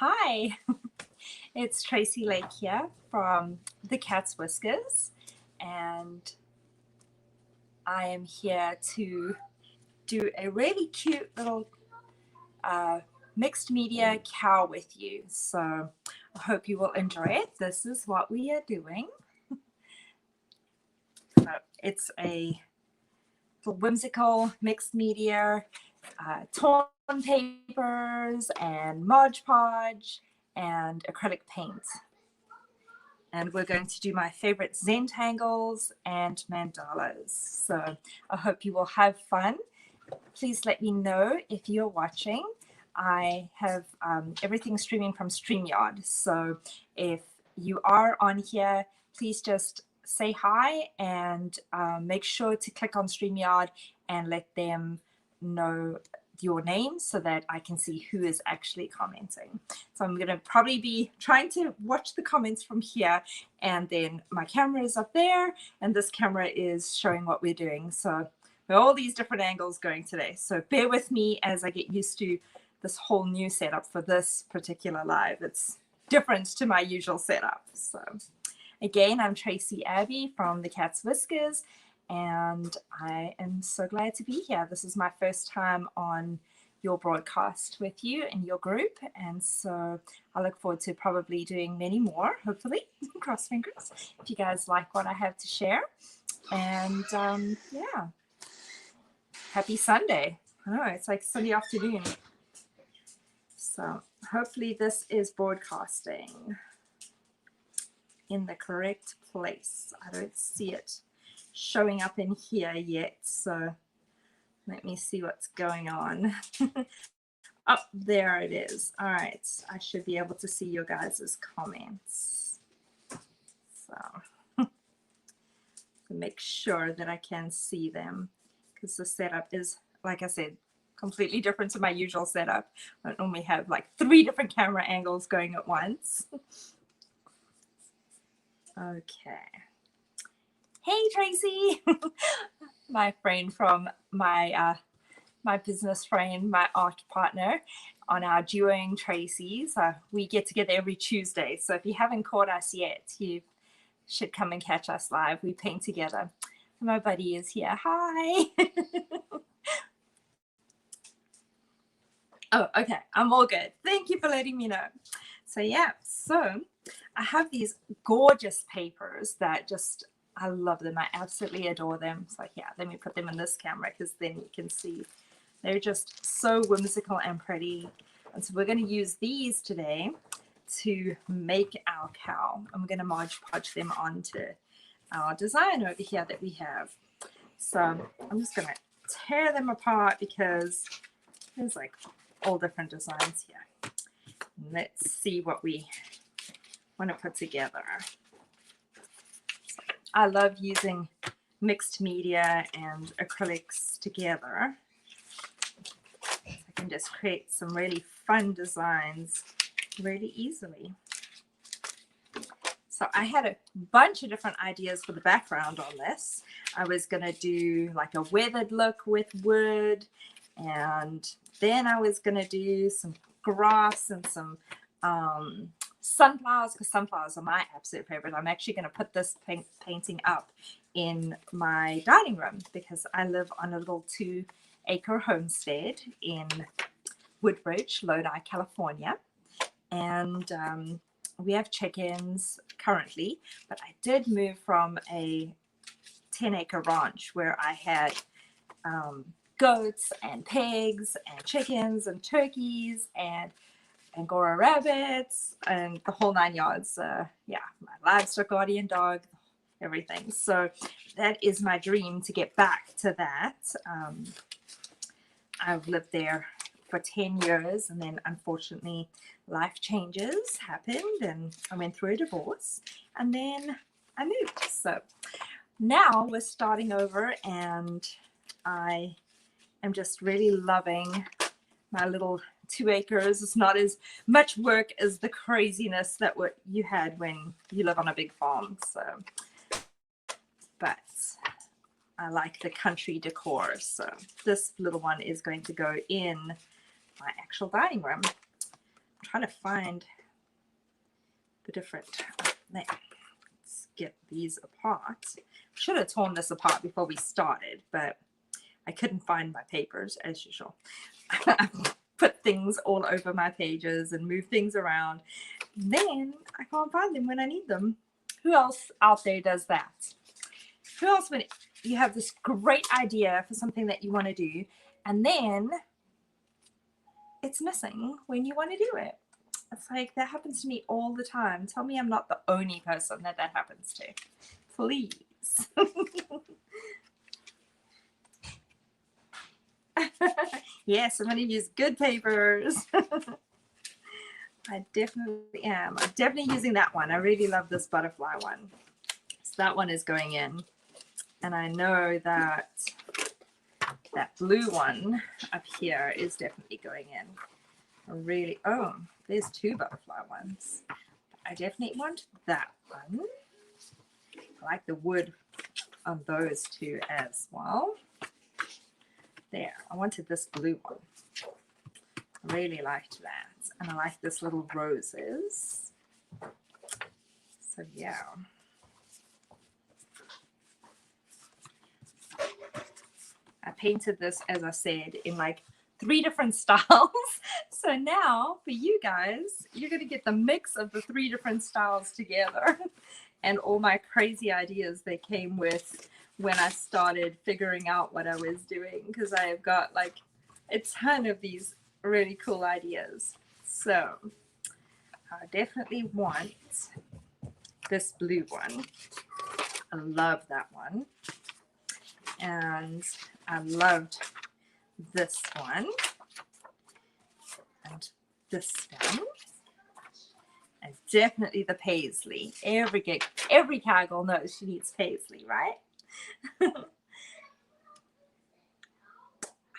Hi, it's Tracy Lake here from the Cat's Whiskers, and I am here to do a really cute little mixed media cow with you. So I hope you will enjoy it. This is what we are doing. So it's a whimsical mixed media, torn papers and Mod Podge and acrylic paint. And we're going to do my favorite Zentangles and mandalas. So I hope you will have fun. Please let me know if you're watching. I have everything streaming from StreamYard. So if you are on here, please just say hi and make sure to click on StreamYard and let them know your name so that I can see who is actually commenting. So I'm going to probably be trying to watch the comments from here, and then my camera is up there and this camera is showing what we're doing. So there are all these different angles going today. So bear with me as I get used to this whole new setup for this particular live. It's different to my usual setup. So again, I'm Tracy Abbey from the Cat's Whiskers, and I am so glad to be here. This is my first time on your broadcast with you and your group, and so I look forward to probably doing many more, hopefully, cross fingers, if you guys like what I have to share. And yeah, happy Sunday. I know, it's like Sunday afternoon. So hopefully this is broadcasting in the correct place. I don't see it showing up in here yet, so let me see what's going on. Oh, there it is. All right, I should be able to see your guys' comments. So make sure that I can see them, because the setup is, like I said, completely different to my usual setup. I don't normally have like 3 different camera angles going at once. Okay. Hey, Tracy, my friend from my my business friend, my art partner on our duoing Tracy's. We get together every Tuesday. So if you haven't caught us yet, you should come and catch us live. We paint together. My buddy is here. Hi. Oh, okay. I'm all good. Thank you for letting me know. So yeah, so I have these gorgeous papers that just, I love them. I absolutely adore them. So yeah, let me put them in this camera because then you can see they're just so whimsical and pretty. And so we're going to use these today to make our cow. And we're going to Mod Podge them onto our design over here that we have. So I'm just going to tear them apart because there's like all different designs here. Let's see what we want to put together. I love using mixed media and acrylics together. I can just create some really fun designs really easily. So I had a bunch of different ideas for the background on this. I was going to do like a weathered look with wood, and then I was going to do some grass and some sunflowers, because sunflowers are my absolute favorite. I'm actually going to put this painting up in my dining room because I live on a little 2-acre homestead in Woodbridge, Lodi, California. And we have chickens currently, but I did move from a 10-acre ranch where I had goats and pigs and chickens and turkeys and Angora rabbits and the whole 9 yards. Yeah, my livestock guardian dog, everything. So that is my dream, to get back to that. I've lived there for 10 years, and then unfortunately life changes happened and I went through a divorce, and then I moved. So now we're starting over, and I am just really loving my little 2 acres. It's not as much work as the craziness that what you had when you live on a big farm. So, but I like the country decor. So this little one is going to go in my actual dining room. I'm trying to find the different, let's get these apart. Should have torn this apart before we started, but I couldn't find my papers as usual. I put things all over my pages and move things around. And then I can't find them when I need them. Who else out there does that? Who else, when you have this great idea for something that you want to do, and then it's missing when you want to do it? It's like, that happens to me all the time. Tell me I'm not the only person that happens to. Please. Yes, I'm going to use good papers. I definitely am. I'm definitely using that one. I really love this butterfly one. So that one is going in. And I know that that blue one up here is definitely going in. I really, oh, there's two butterfly ones. I definitely want that one. I like the wood on those two as well. There, I wanted this blue one. I really liked that. And I like this little roses. So yeah. I painted this, as I said, in like 3 different styles. So now for you guys, you're going to get the mix of the 3 different styles together and all my crazy ideas that came with when I started figuring out what I was doing, because I have got like a ton of these really cool ideas. So I definitely want this blue one. I love that one. And I loved this one. And this one. And definitely the paisley. Every cowgirl knows she needs paisley, right?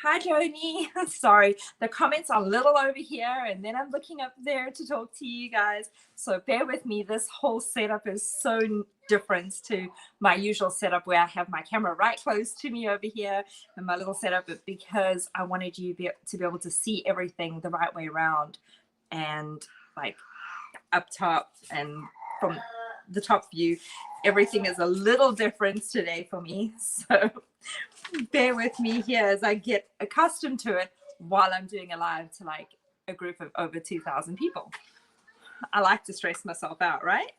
Hi, Joni. Sorry, the comments are a little over here, and then I'm looking up there to talk to you guys. So bear with me. This whole setup is so different to my usual setup where I have my camera right close to me over here and my little setup, because I wanted you to be able to see everything the right way around, and like up top and from the top view, everything is a little different today for me. So bear with me here as I get accustomed to it while I'm doing a live to like a group of over 2,000 people. I like to stress myself out, right?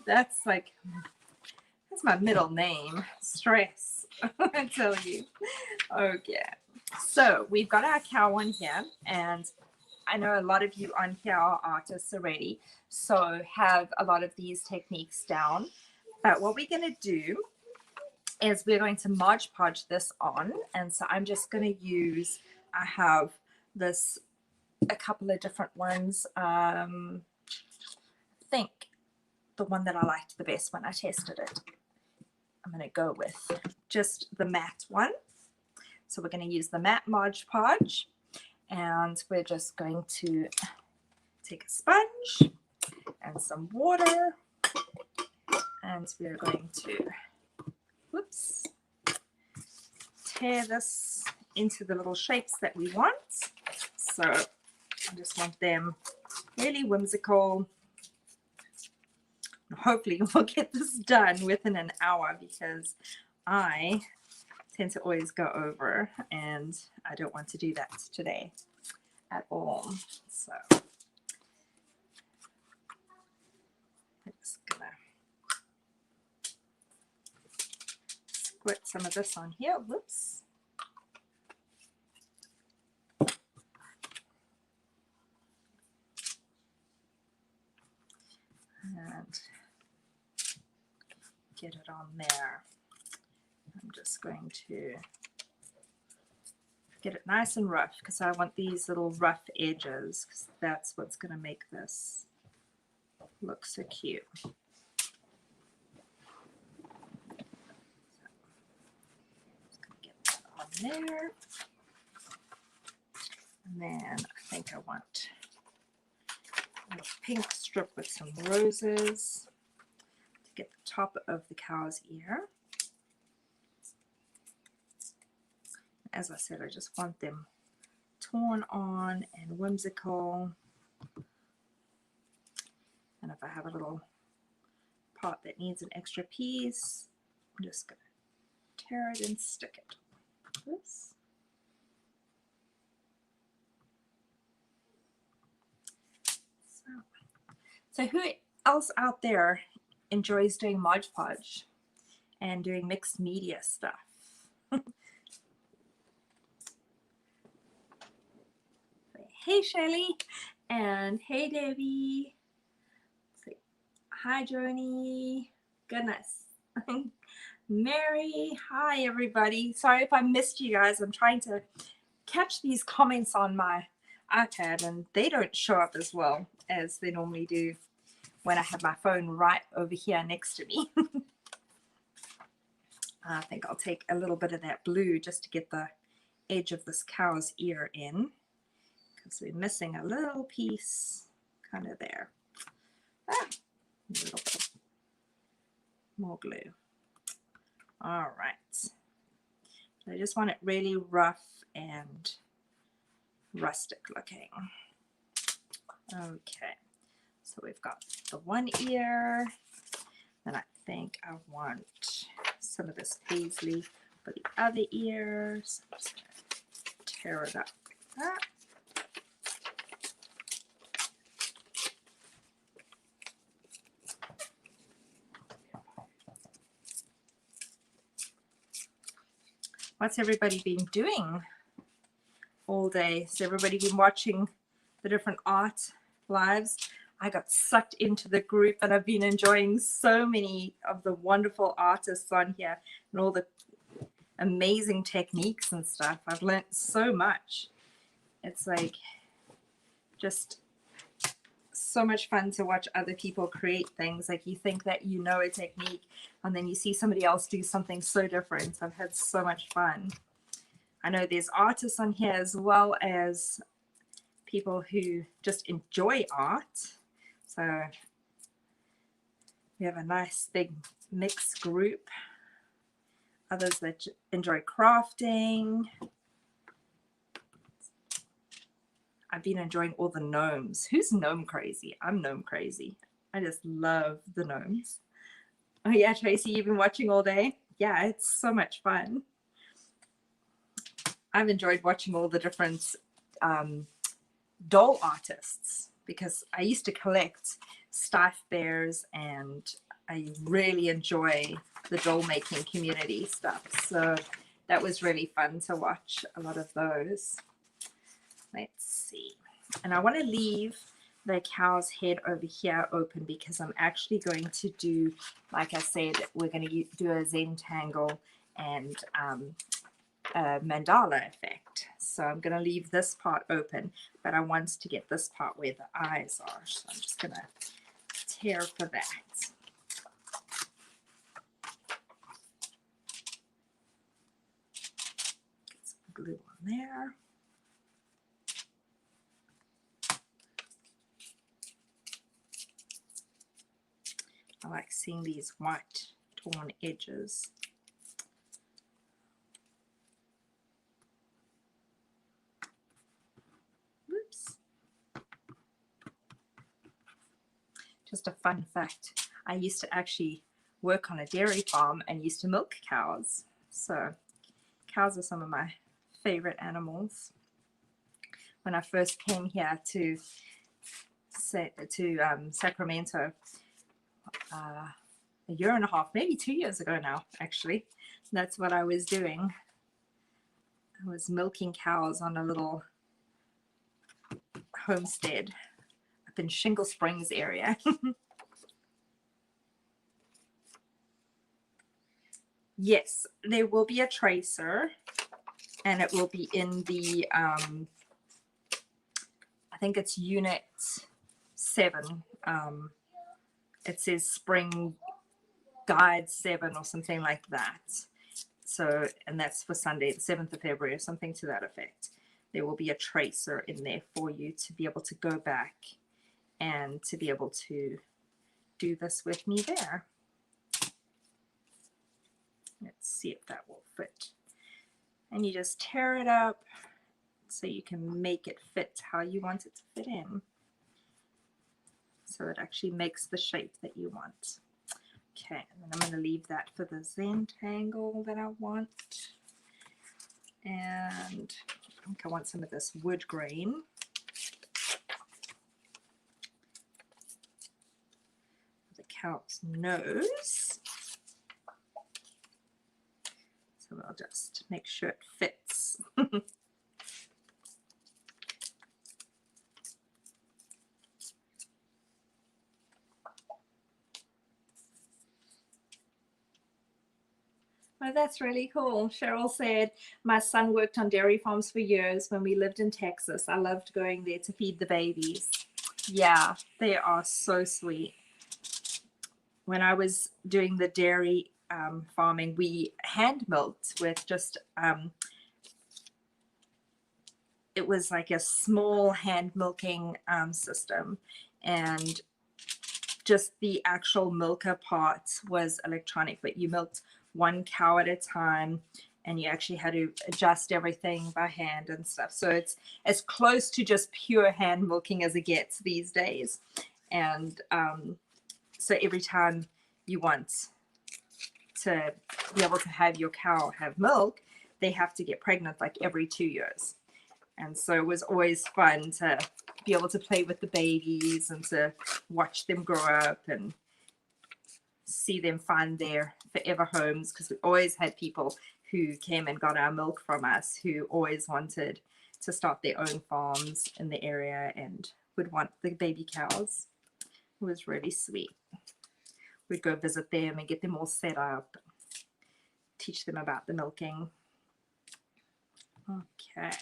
That's my middle name, stress. I tell you. Okay, so we've got our cow one here, and I know a lot of you on here are artists already, so have a lot of these techniques down. But what we're going to do is we're going to Mod Podge this on. And so I'm just going to use, I have this, a couple of different ones. I think the one that I liked the best when I tested it, I'm going to go with just the matte one. So we're going to use the matte Mod Podge, and we're just going to take a sponge and some water, and we're going to, whoops, tear this into the little shapes that we want. So I just want them really whimsical. Hopefully we'll get this done within an hour, because I tend to always go over, and I don't want to do that today at all. So I'm just gonna squirt some of this on here. Whoops. And get it on there. I'm just going to get it nice and rough, because I want these little rough edges, because that's what's going to make this look so cute. So, just going to get that on there. And then I think I want a little pink strip with some roses to get the top of the cow's ear. As I said, I just want them torn on and whimsical. And if I have a little part that needs an extra piece, I'm just going to tear it and stick it. Oops. So who else out there enjoys doing Mod Podge and doing mixed media stuff? Hey Shelly, and hey Debbie. Say, hi Joni. Goodness. Mary, hi everybody. Sorry if I missed you guys. I'm trying to catch these comments on my iPad and they don't show up as well as they normally do when I have my phone right over here next to me. I think I'll take a little bit of that blue just to get the edge of this cow's ear in, because we're missing a little piece kind of there. A little bit more glue. All right. I just want it really rough and rustic looking. Okay. So we've got the one ear, and I think I want some of this paisley for the other ear. So I'm just going to tear it up like that. What's everybody been doing all day? Has everybody been watching the different art lives? I got sucked into the group and I've been enjoying so many of the wonderful artists on here and all the amazing techniques and stuff. I've learned so much. It's like just so much fun to watch other people create things. Like you think that you know a technique and then you see somebody else do something so different. I've had so much fun. I know there's artists on here as well as people who just enjoy art. So we have a nice big mixed group. Others that enjoy crafting. I've been enjoying all the gnomes. Who's gnome crazy? I'm gnome crazy. I just love the gnomes. Oh yeah, Tracy, you've been watching all day? Yeah, it's so much fun. I've enjoyed watching all the different doll artists because I used to collect Stiff Bears and I really enjoy the doll making community stuff. So that was really fun to watch a lot of those. Let's see. And I want to leave the cow's head over here open because I'm actually going to do, like I said, we're going to do a Zentangle and a mandala effect. So I'm going to leave this part open, but I want to get this part where the eyes are. So I'm just going to tear for that. Get some glue on there. I like seeing these white torn edges. Whoops. Just a fun fact, I used to actually work on a dairy farm and used to milk cows. So cows are some of my favorite animals. When I first came here to Sacramento, a year and a half, maybe 2 years ago now, actually. That's what I was doing. I was milking cows on a little homestead up in Shingle Springs area. Yes, there will be a tracer and it will be in the, I think it's unit 7. It says spring guide 7 or something like that. So, and that's for Sunday, the 7th of February or something to that effect. There will be a tracer in there for you to be able to go back and to be able to do this with me there. Let's see if that will fit. And you just tear it up, so you can make it fit how you want it to fit in. So it actually makes the shape that you want. Okay, and then I'm going to leave that for the Zentangle that I want. And I think I want some of this wood grain. The cow's nose. So I'll just make sure it fits. Oh, that's really cool. Cheryl said, my son worked on dairy farms for years when we lived in Texas. I loved going there to feed the babies. Yeah, they are so sweet. When I was doing the dairy farming, we hand milked with just, it was like a small hand milking system, and just the actual milker part was electronic, but you milked one cow at a time, and you actually had to adjust everything by hand and stuff. So it's as close to just pure hand milking as it gets these days. And so every time you want to be able to have your cow have milk, they have to get pregnant like every 2 years. And so it was always fun to be able to play with the babies and to watch them grow up and see them find their forever homes, because we always had people who came and got our milk from us who always wanted to start their own farms in the area and would want the baby cows. It was really sweet. We'd go visit them and get them all set up, teach them about the milking. Okay,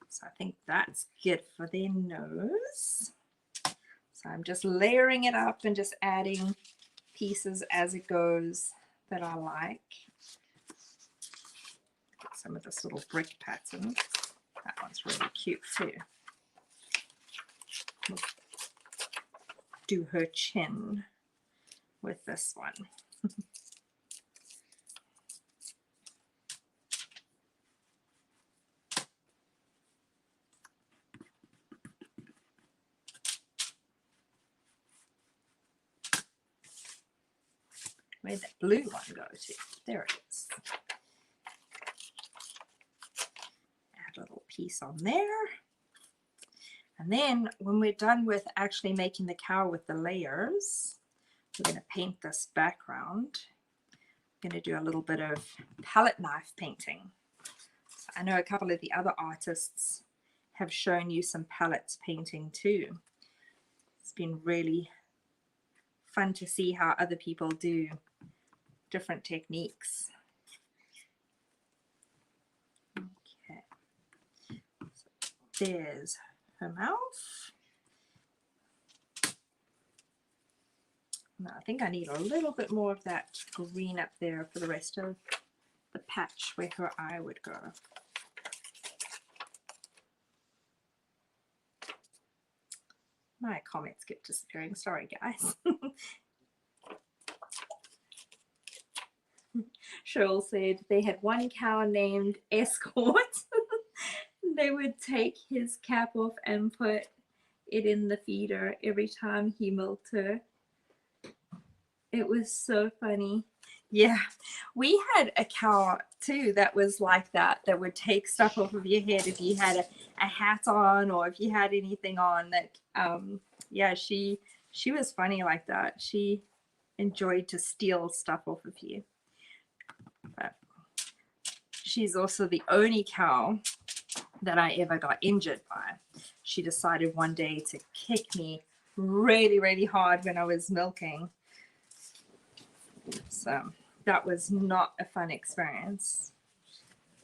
so I think that's good for their nose. So I'm just layering it up and just adding pieces as it goes that I like. Get some of this little brick pattern. That one's really cute too. We'll do her chin with this one. Where'd that blue one go to? There it is. Add a little piece on there. And then when we're done with actually making the cow with the layers, we're going to paint this background. I'm going to do a little bit of palette knife painting. So I know a couple of the other artists have shown you some palette painting too. It's been really fun to see how other people do different techniques. Okay, so there's her mouth. Now I think I need a little bit more of that green up there for the rest of the patch where her eye would go. My comments keep disappearing. Sorry, guys. Cheryl said they had one cow named Escort. They would take his cap off and put it in the feeder every time he milked her. It was so funny. Yeah, we had a cow too that was like that, that would take stuff off of your head if you had a hat on or if you had anything on. That yeah, she was funny like that. She enjoyed to steal stuff off of you. But she's also the only cow that I ever got injured by. She decided one day to kick me really, really hard when I was milking. So that was not a fun experience.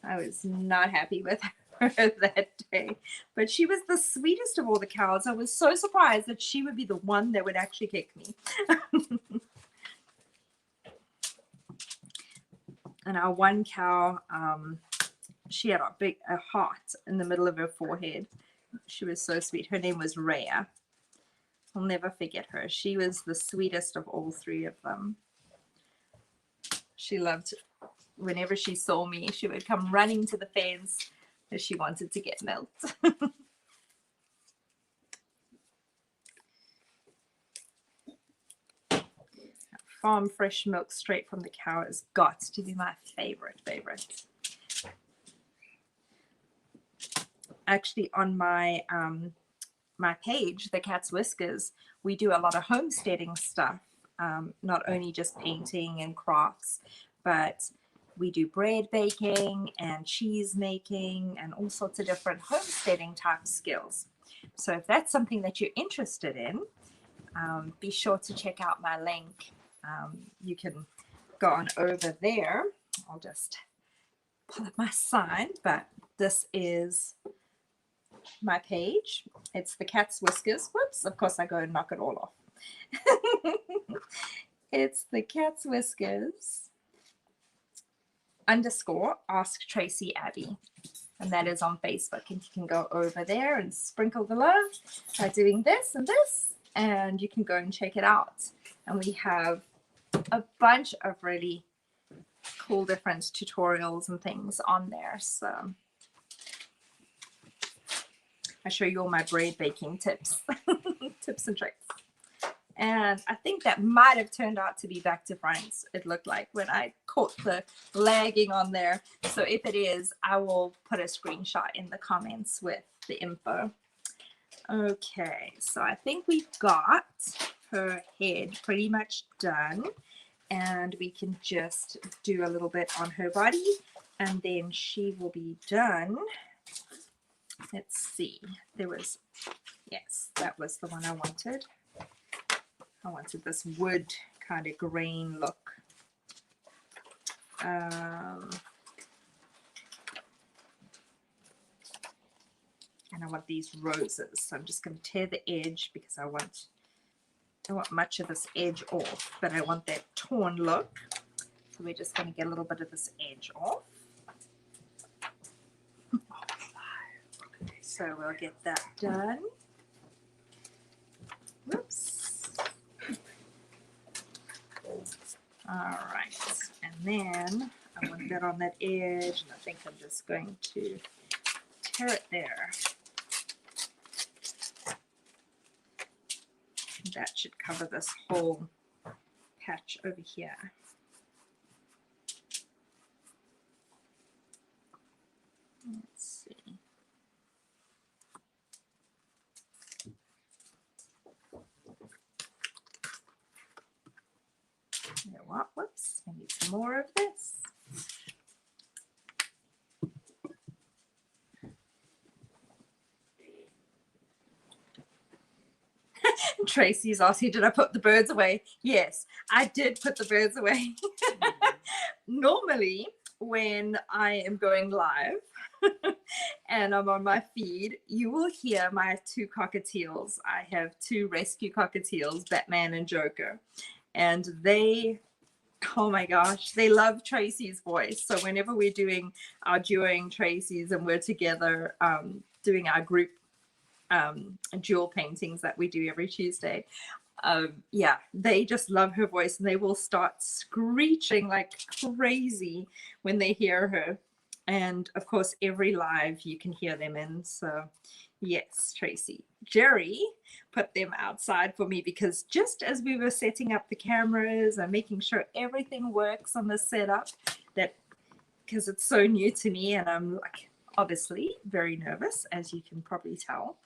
I was not happy with her that day. But she was the sweetest of all the cows. I was so surprised that she would be the one that would actually kick me. And our one cow, she had a heart in the middle of her forehead. She was so sweet. Her name was Rhea. I'll never forget her. She was the sweetest of all three of them. She loved, whenever she saw me, she would come running to the fence, if she wanted to get milked. Farm fresh milk straight from the cow has got to be my favorite. Actually, on my my page, The Cat's Whiskers, we do a lot of homesteading stuff. Not only just painting and crafts, but we do bread baking and cheese making and all sorts of different homesteading type skills. So if that's something that you're interested in, be sure to check out my link. You can go on over there. I'll just pull up my sign, but this is my page. It's The Cat's Whiskers. Whoops, of course I go and knock it all off. It's The Cat's Whiskers _ AskTracyAbbey. And that is on Facebook. And you can go over there and sprinkle the love by doing this and this. And you can go and check it out. And we have a bunch of really cool different tutorials and things on there. So I show you all my bread baking tips, tips and tricks. And I think that might have turned out to be back to front, it looked like, when I caught the lagging on there. So if it is, I will put a screenshot in the comments with the info. Okay, so I think we've got her head pretty much done. And we can just do a little bit on her body, and then she will be done. Let's see. There was, yes, that was the one I wanted. I wanted this wood kind of grain look. And I want these roses. So I'm just going to tear the edge because I want much of this edge off, but I want that torn look. So we're just going to get a little bit of this edge off. So we'll get that done. Whoops. All right. And then I want that on that edge, and I think I'm just going to tear it there. That should cover this whole patch over here. Let's see. You know what? Whoops, I need some more of this. Tracy's asking, did I put the birds away? Yes, I did put the birds away. Normally, when I am going live and I'm on my feed, you will hear my two cockatiels. I have two rescue cockatiels, Batman and Joker. And they, oh my gosh, they love Tracy's voice. So whenever we're doing our duoing Tracy's and we're together doing our group jewel paintings that we do every Tuesday, yeah, they just love her voice, and they will start screeching like crazy when they hear her. And of course, every live you can hear them in. So yes, Tracy. Jerry put them outside for me because just as we were setting up the cameras and making sure everything works on the setup, that because it's so new to me and I'm like obviously very nervous, as you can probably tell.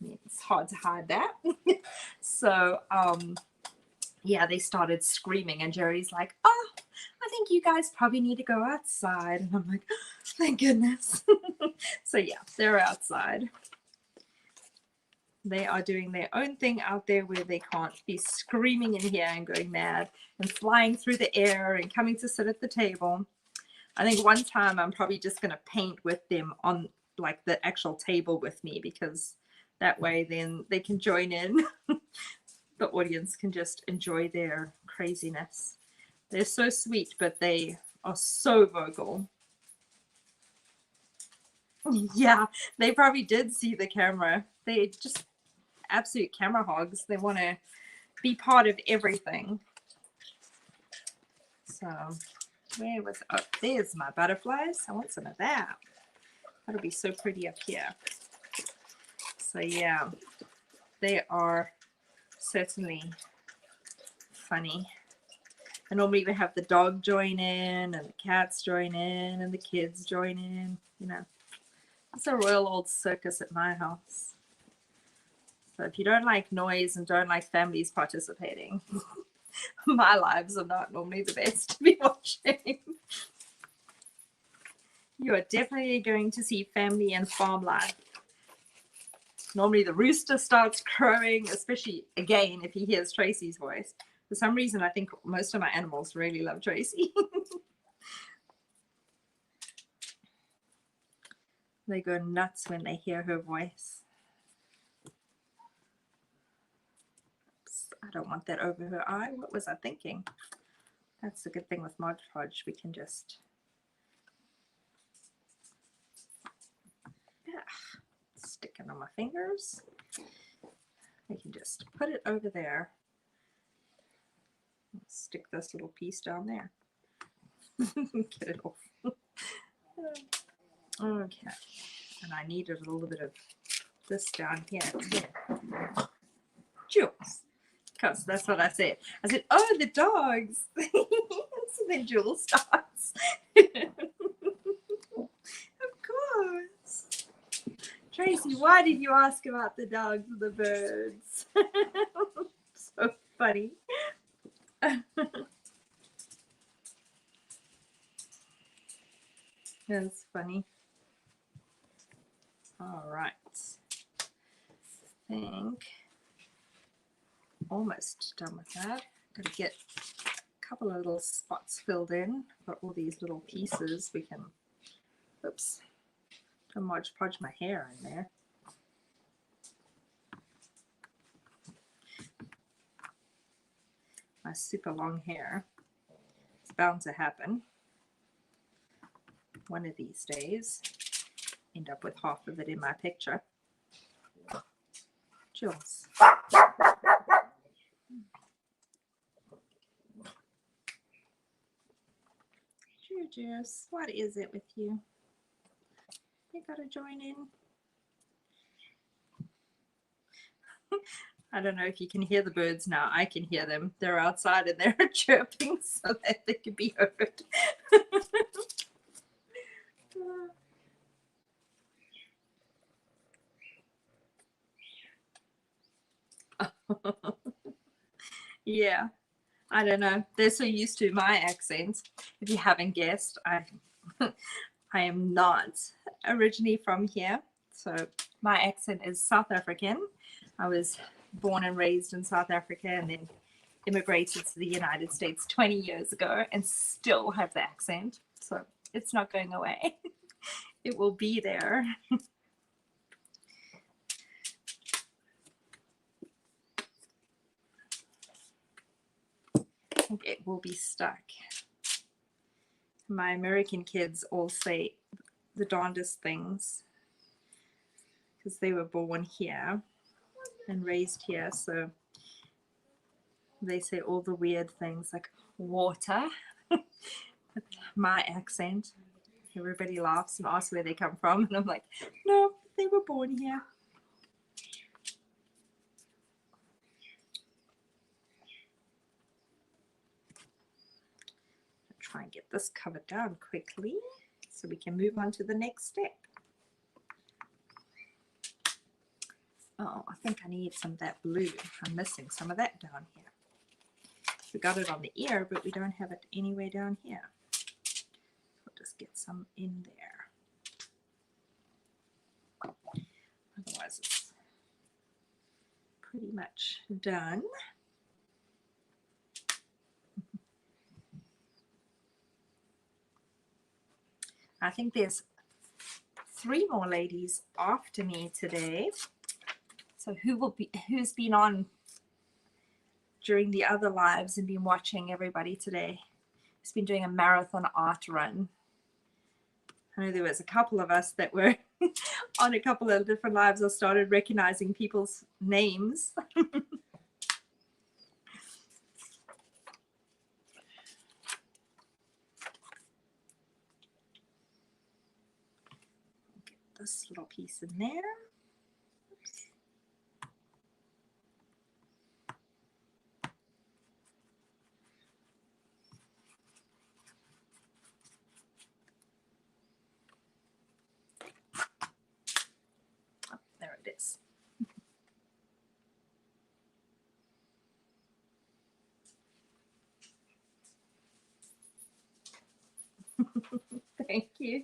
I mean, it's hard to hide that. So yeah, they started screaming, and Jerry's like, oh, I think you guys probably need to go outside. And I'm like, oh, thank goodness. So yeah, they're outside. They are doing their own thing out there where they can't be screaming in here and going mad and flying through the air and coming to sit at the table. I think one time I'm probably just going to paint with them on like the actual table with me, because that way then they can join in. The audience can just enjoy their craziness. They're so sweet, but they are so vocal. Yeah, they probably did see the camera. They just absolute camera hogs. They want to be part of everything. So where was, oh, there's my butterflies. I want some of that. That'll be so pretty up here. So yeah, they are certainly funny. I normally even have the dog join in and the cats join in and the kids join in, you know. It's a royal old circus at my house. So if you don't like noise and don't like families participating, my lives are not normally the best to be watching. You are definitely going to see family and farm life. Normally the rooster starts crowing, especially again if he hears Tracy's voice. For some reason, I think most of my animals really love Tracy. They go nuts when they hear her voice. Oops, I don't want that over her eye. What was I thinking? That's the good thing with Mod Podge. We can just stick it on my fingers. We can just put it over there. Stick this little piece down there. Get it off. Okay. And I needed a little bit of this down here too. Jules. Because that's what I said. I said, oh, the dogs. So then Jules starts. Of course. Tracy, why did you ask about the dogs and the birds? So funny. That's funny. All right. I think almost done with that. Got to get a couple of little spots filled in for all these little pieces. We can, oops, don't Mod Podge my hair in there. My super long hair. It's bound to happen. One of these days, end up with half of it in my picture. Jules. Jules, what is it with you? You gotta join in. I don't know if you can hear the birds now. I can hear them. They're outside and they're chirping so that they can be heard. Yeah, I don't know. They're so used to my accent. If you haven't guessed, I am not originally from here. So my accent is South African. I was born and raised in South Africa and then immigrated to the United States 20 years ago and still have the accent. So it's not going away. It will be there. It will be stuck. My American kids all say the darndest things because they were born here and raised here, so they say all the weird things like water. My accent. Everybody laughs and asks where they come from, and I'm like, no, they were born here. Try and get this covered down quickly so we can move on to the next step. Oh, I think I need some of that blue. I'm missing some of that down here. We got it on the ear, but we don't have it anywhere down here. We'll just get some in there. Otherwise, it's pretty much done. I think there's 3 more ladies after me today. So who's been on during the other lives and been watching everybody today? Who's been doing a marathon art run? I know there was a couple of us that were on a couple of different lives. I started recognizing people's names. this little piece in there. Oops. Oh, there it is. Thank you.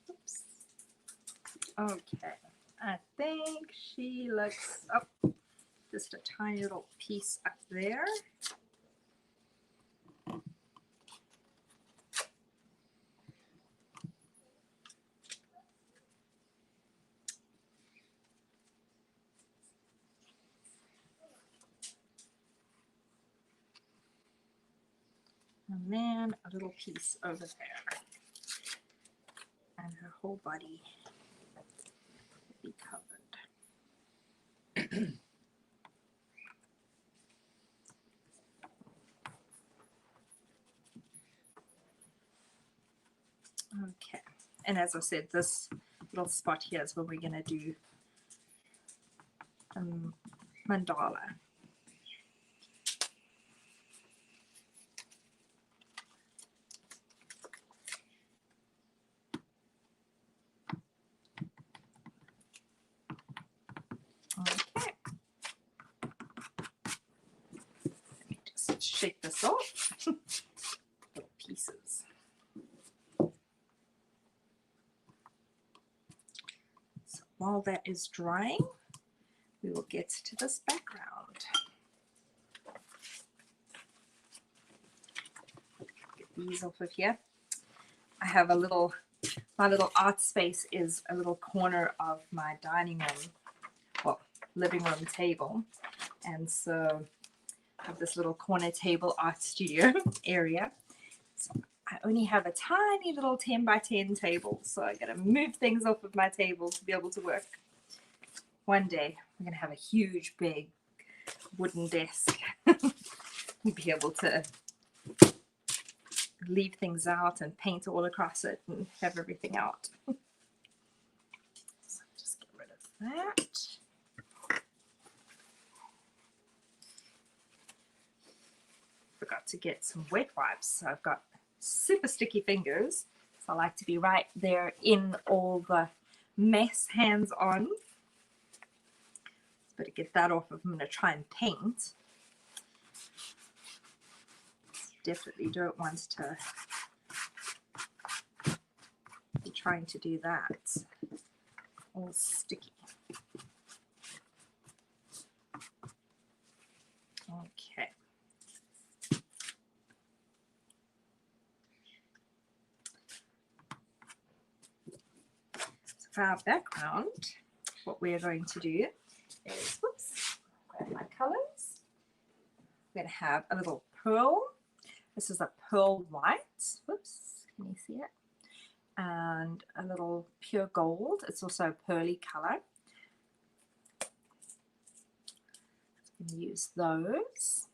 Oops. Okay, I think she looks up, just a tiny little piece up there. And then a little piece over there. And her whole body will be covered. Okay, and as I said, this little spot here is where we're going to do mandala. Okay, let me just shake this off. Little pieces. So while that is drying, we will get to this background. Get these off of here. I have a little, my little art space is a little corner of my dining room, well, living room table. And so I have this little corner table art studio area. So I only have a tiny little 10 by 10 table. So I gotta move things off of my table to be able to work. One day we're gonna have a huge, big wooden desk. We'll be able to leave things out and paint all across it and have everything out. So just get rid of that. Forgot to get some wet wipes, so I've got super sticky fingers. So I like to be right there in all the mess, hands on. Better get that off if I'm going to try and paint. Definitely don't want to be trying to do that. All sticky. Okay. So for our background, what we are going to do is, whoops, grab my colors. We're going to have a little pearl. This is a pearl white. Whoops, can you see it? And a little pure gold. It's also a pearly color. I'm going to use those.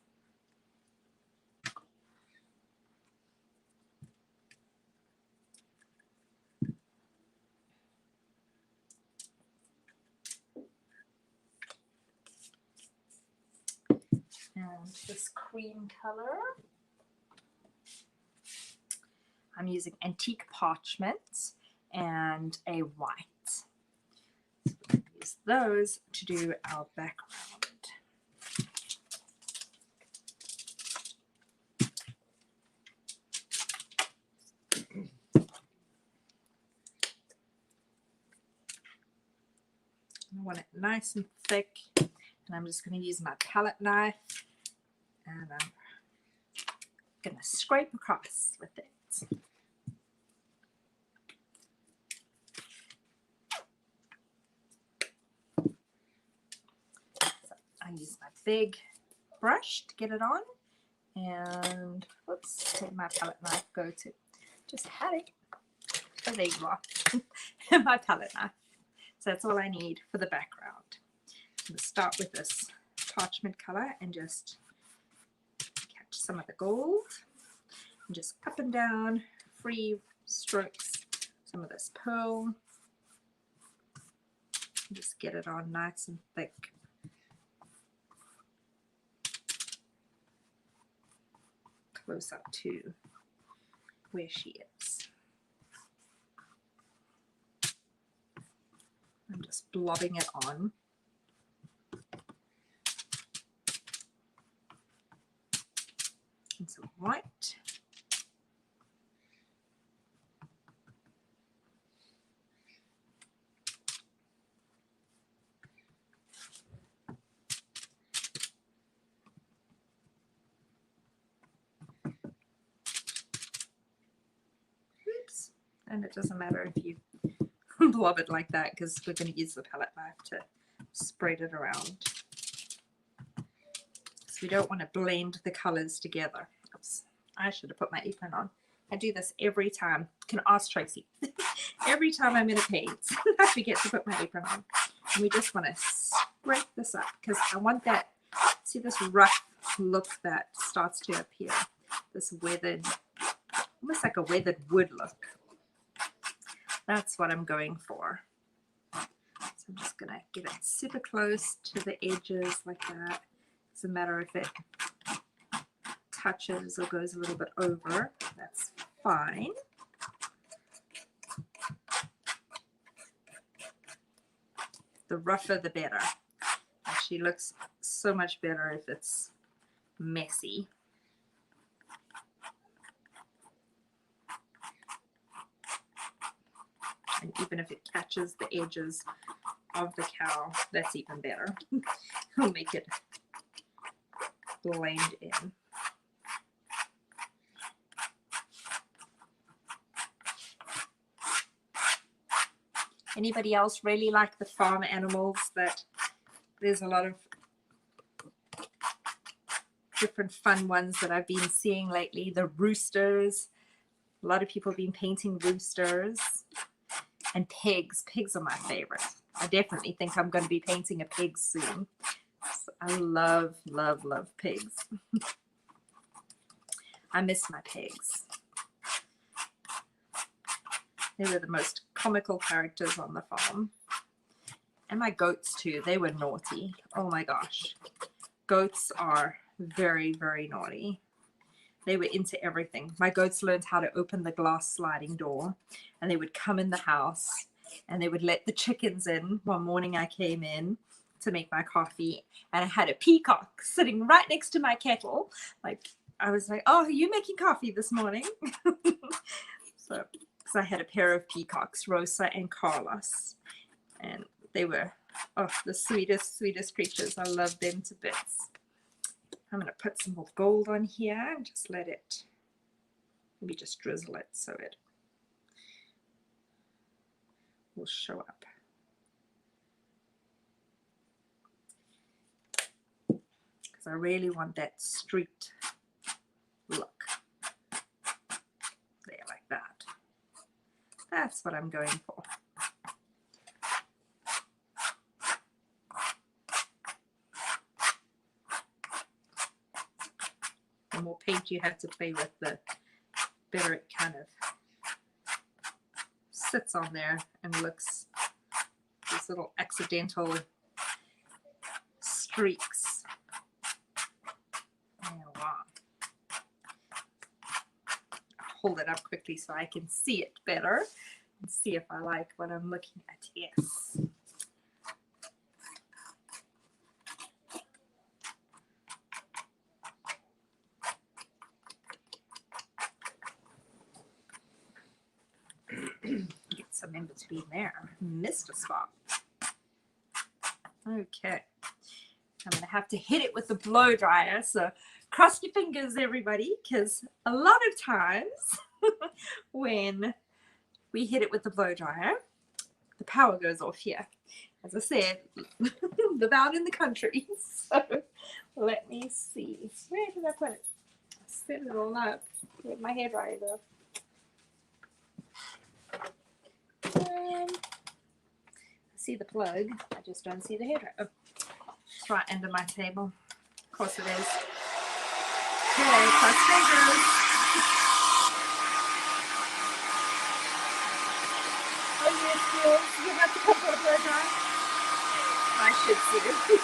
And this cream color. I'm using antique parchment and a white. So we're going to use those to do our background. I want it nice and thick, and I'm just going to use my palette knife and I'm going to scrape across with it. I use my big brush to get it on, and whoops, where did my palette knife go to? Just had it. Oh, there you are. My palette knife. So that's all I need for the background. I'm going to start with this parchment color and just catch some of the gold and just up and down, free strokes, some of this pearl. Just get it on nice and thick. Close up to where she is. I'm just blobbing it on. And some white. Oops. And it doesn't matter if you blob it like that because we're going to use the palette knife to spread it around. So we don't want to blend the colors together. Oops, I should have put my apron on. I do this every time. You can ask Tracy. Every time I'm in a paint, I forget to put my apron on. And we just want to spread this up because I want that, see this rough look that starts to appear. This weathered, almost like a weathered wood look. That's what I'm going for. So I'm just going to get it super close to the edges like that. Doesn't matter if it touches or goes a little bit over. That's fine. The rougher the better. She looks so much better if it's messy. And even if it catches the edges of the cow, that's even better. It'll make it blend in. Anybody else really like the farm animals? That there's a lot of different fun ones that I've been seeing lately. The roosters. A lot of people have been painting roosters. And pigs. Pigs are my favorite. I definitely think I'm going to be painting a pig soon. So I love, love, love pigs. I miss my pigs. They were the most comical characters on the farm. And my goats too. They were naughty. Oh my gosh. Goats are very, very naughty. They were into everything. My goats learned how to open the glass sliding door, and they would come in the house and they would let the chickens in. One morning I came in to make my coffee and I had a peacock sitting right next to my kettle. Like, I was like, oh, are you making coffee this morning? So, because I had a pair of peacocks, Rosa and Carlos, and they were, oh, the sweetest, sweetest creatures. I love them to bits. I'm going to put some more gold on here and just let it, maybe just drizzle it so it will show up. Because I really want that streaked look. There, like that. That's what I'm going for. The more paint you have to play with, the better it kind of sits on there and looks, these little accidental streaks. Oh, wow. I'll hold it up quickly so I can see it better and see if I like what I'm looking at. Yes. Get some in between there. Missed a spot. Okay. I'm going to have to hit it with the blow dryer. So cross your fingers, everybody, because a lot of times when we hit it with the blow dryer, the power goes off here. As I said, live out in the country. So let me see. Where did I put it? I set it all up with my hairdryer though. I see the plug. I just don't see the hairdryer. Oh, it's right under my table. Of course it is. I'm going to Okay, cross fingers. Oh, you have to come for a blow dry? I should too.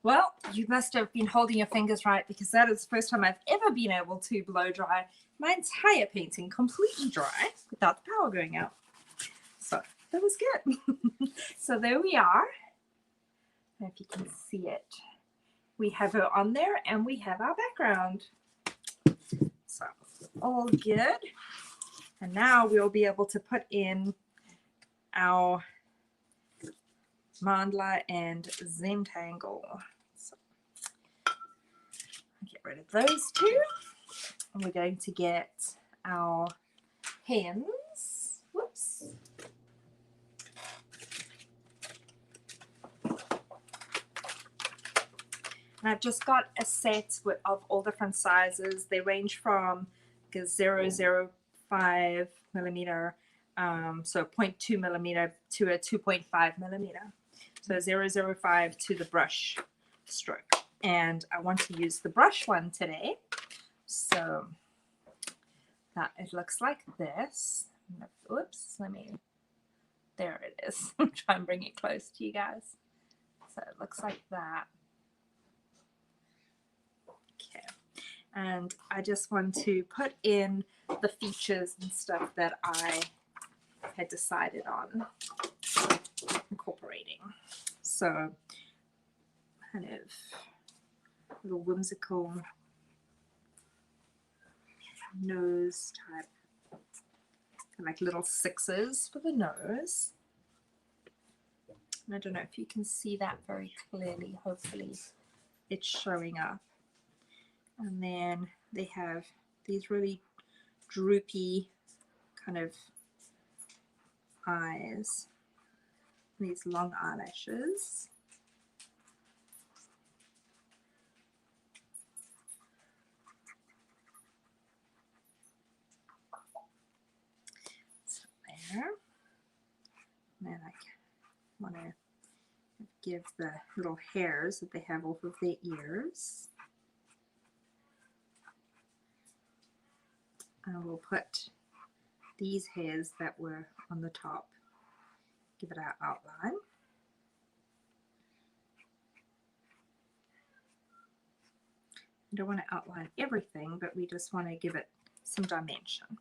Well, you must have been holding your fingers right, because that is the first time I've ever been able to blow dry my entire painting completely dry without the power going out. So that was good. So there we are. I don't know if you can see it. We have her on there and we have our background. So all good. And now we'll be able to put in our mandala and Zentangle. So get rid of those two. And we're going to get our pens. Whoops. And I've just got a set of all different sizes. They range from 0.005 millimeter, so 0.2 millimeter to a 2.5 millimeter. So 0.005 to the brush stroke. And I want to use the brush one today. So that it looks like this. Oops, there it is. Try and bring it close to you guys. So it looks like that. Okay, and I just want to put in the features and stuff that I had decided on incorporating. So kind of little whimsical nose type, like little sixes for the nose. And I don't know if you can see that very clearly. Hopefully it's showing up. And then they have these really droopy kind of eyes, these long eyelashes. So there. And then I want to give the little hairs that they have off of their ears. And we'll put these hairs that were on the top, give it our outline. We don't want to outline everything, but we just want to give it some dimension.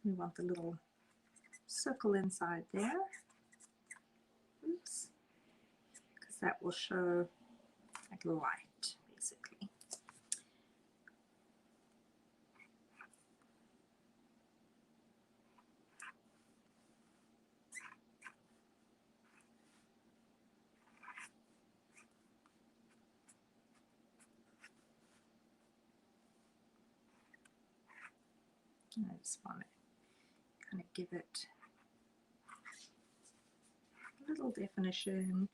We want the little circle inside there. Oops. Because that will show like light, basically. And I just want to kind of give it a little definition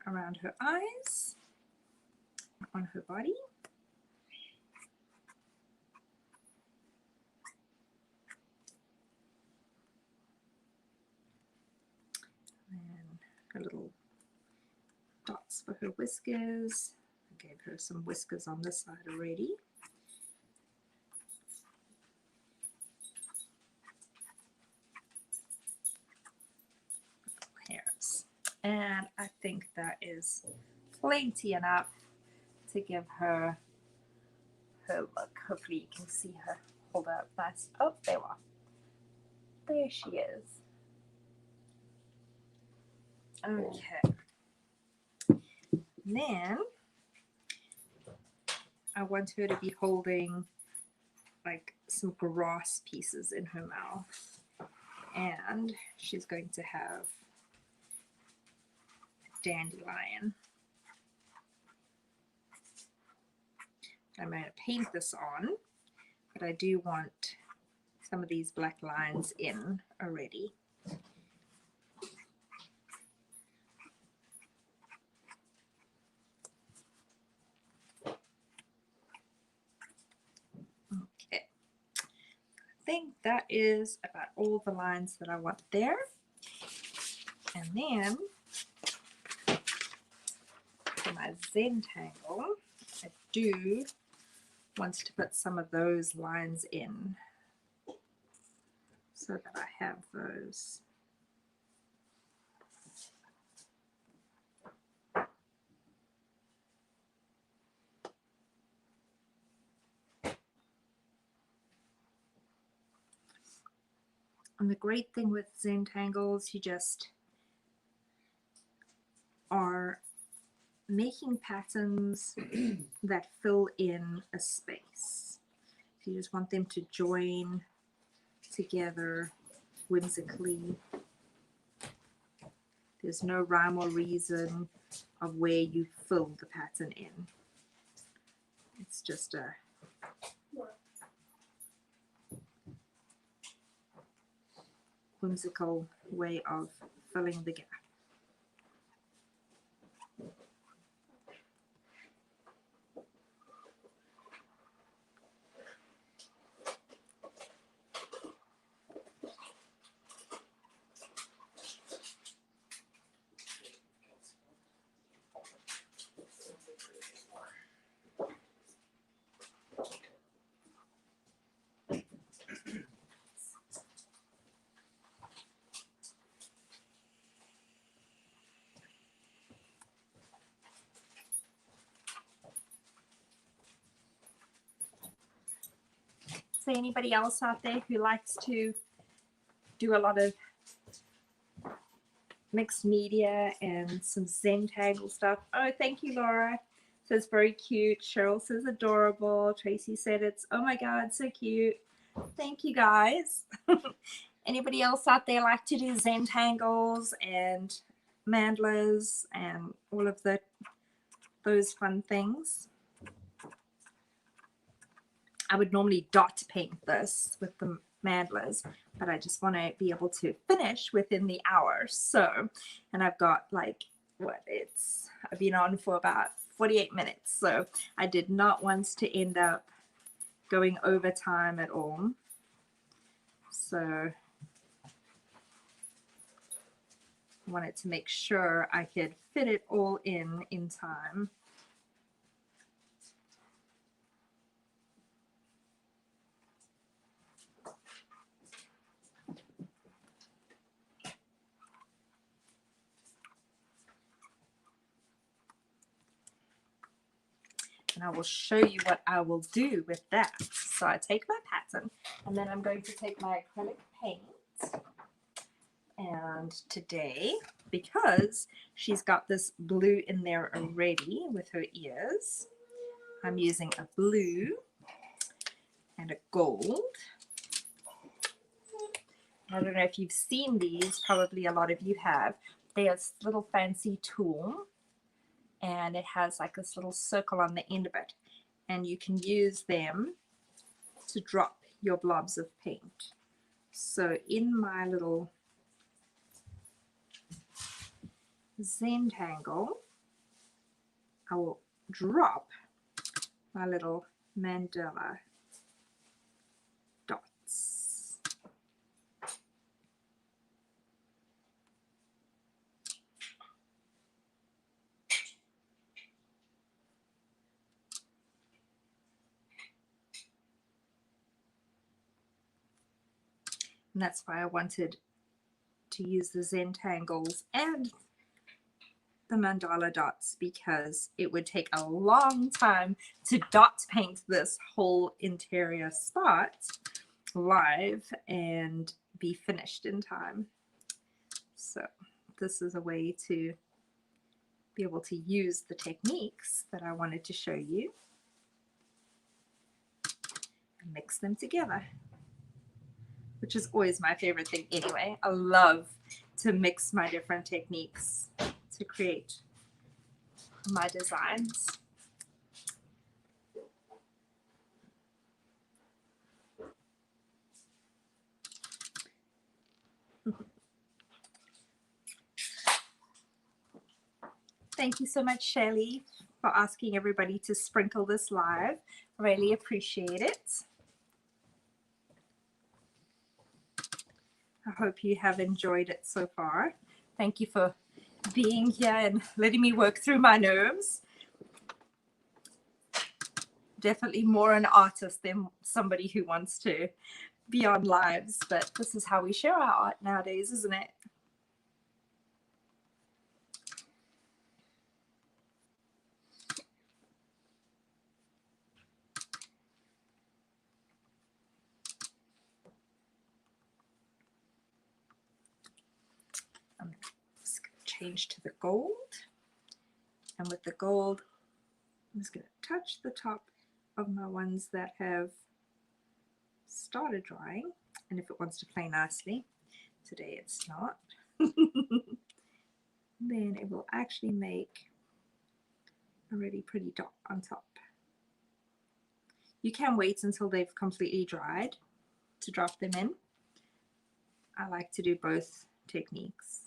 around her eyes, on her body. And her little dots for her whiskers. I gave her some whiskers on this side already. Hairs. And I think that is plenty enough to give her her look. Hopefully you can see her hold up nice. Oh, there we are. There she is. Okay. Then I want her to be holding like some grass pieces in her mouth. And she's going to have a dandelion. I'm going to paint this on, but I do want some of these black lines in already. Okay, I think that is about all the lines that I want there. And then for my Zentangle, I do want to put some of those lines in so that I have those. And the great thing with Zentangles, you just are making patterns that fill in a space. You just want them to join together whimsically. There's no rhyme or reason of where you fill the pattern in. It's just a whimsical way of filling the gap. So anybody else out there who likes to do a lot of mixed media and some Zentangle stuff? Oh, thank you, Laura. Says very cute. Cheryl says adorable. Tracy said it's, oh my God, so cute. Thank you, guys. Anybody else out there like to do Zentangles and mandlas and all of those fun things? I would normally dot paint this with the mandlas, but I just want to be able to finish within the hour. So, and I've got like, I've been on for about 48 minutes. So I did not want to end up going over time at all. So I wanted to make sure I could fit it all in time. and I will show you what I will do with that. So I take my pattern, and then I'm going to take my acrylic paint. And today, because she's got this blue in there already with her ears, I'm using a blue and a gold. I don't know if you've seen these, probably a lot of you have. They are this little fancy tool, and it has like this little circle on the end of it, and you can use them to drop your blobs of paint. So in my little Zentangle, I will drop my little mandala dots. And that's why I wanted to use the Zentangles and the mandala dots, because it would take a long time to dot paint this whole interior spot live and be finished in time. So this is a way to be able to use the techniques that I wanted to show you and mix them together, which is always my favorite thing anyway. I love to mix my different techniques to create my designs. Thank you so much, Shelly, for asking everybody to sprinkle this live. Really appreciate it. I hope you have enjoyed it so far. Thank you for being here and letting me work through my nerves. Definitely more an artist than somebody who wants to be on lives, but this is how we share our art nowadays, isn't it? I'm just going to change to the gold, and with the gold I'm just going to touch the top of my ones that have started drying, and if it wants to play nicely, today it's not, then it will actually make a really pretty dot on top. You can wait until they've completely dried to drop them in. I like to do both techniques.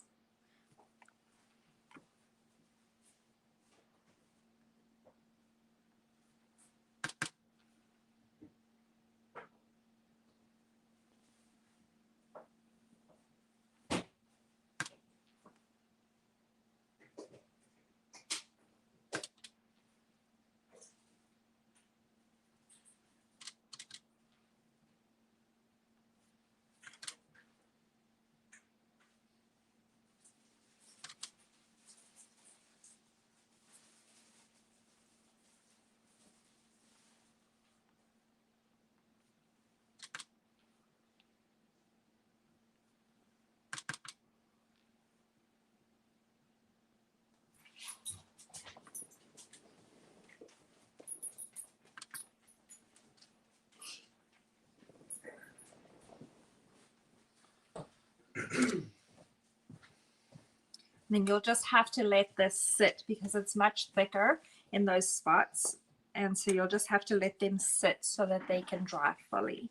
Then you'll just have to let this sit because it's much thicker in those spots, and so you'll just have to let them sit so that they can dry fully.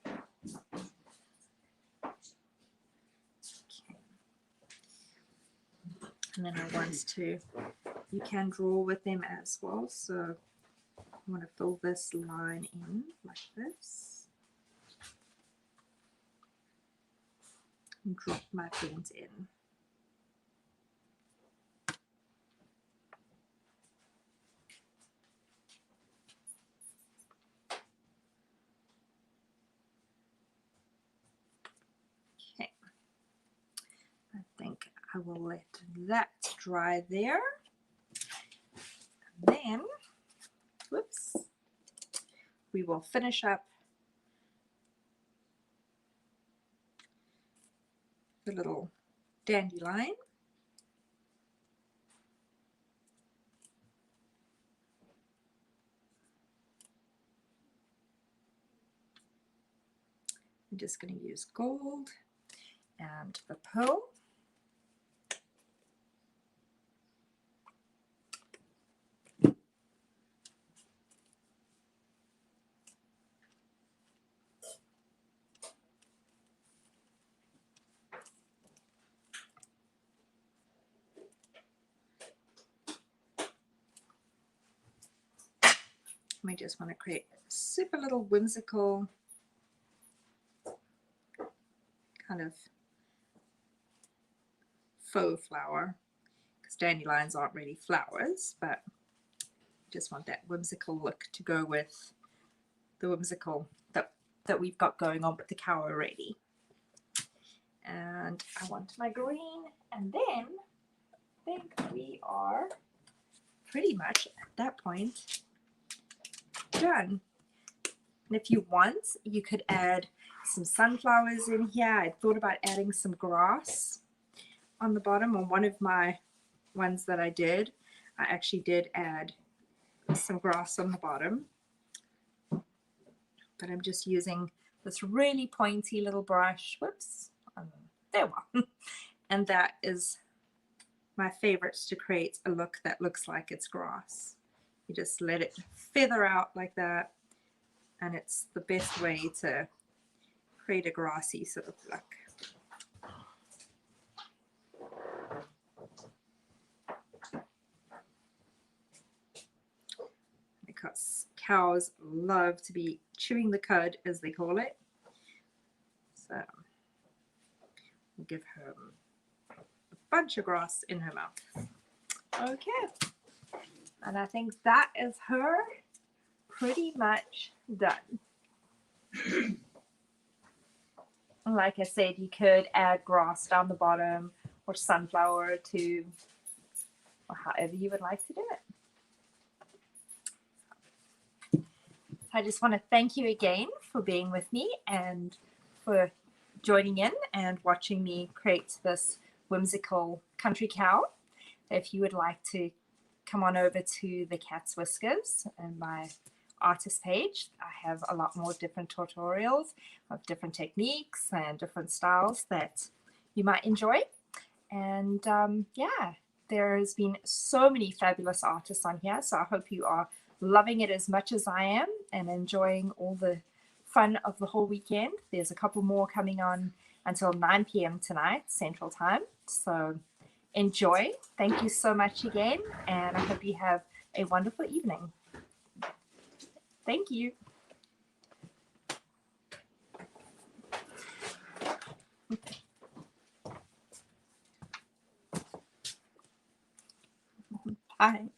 Okay. And then I want to, you can draw with them as well, so I want to fill this line in like this. And drop my paint in. Okay. I think I will let that dry there. And then, whoops, we will finish up the little dandelion. I'm just going to use gold and the pearl. We just want to create a super little whimsical kind of faux flower, because dandelions aren't really flowers, but just want that whimsical look to go with the whimsical that we've got going on with the cow already. And I want my green, and then I think we are pretty much at that point done. And if you want, you could add some sunflowers in here. I thought about adding some grass on the bottom. On one of my ones that I did, I actually did add some grass on the bottom. But I'm just using this really pointy little brush. Whoops. There we go. And that is my favorites to create a look that looks like it's grass. You just let it feather out like that, and it's the best way to create a grassy sort of look. Because cows love to be chewing the cud, as they call it. So we'll give her a bunch of grass in her mouth. Okay. And I think that is her pretty much done. Like I said, you could add grass down the bottom or sunflower to, or however you would like to do it. I just want to thank you again for being with me and for joining in and watching me create this whimsical country cow. If you would like to come on over to the Cat's Whiskers and my artist page, I have a lot more different tutorials of different techniques and different styles that you might enjoy. And yeah, there's been so many fabulous artists on here, so I hope you are loving it as much as I am and enjoying all the fun of the whole weekend. There's a couple more coming on until 9 p.m. tonight Central Time, so enjoy. Thank you so much again, and I hope you have a wonderful evening. Thank you. Bye.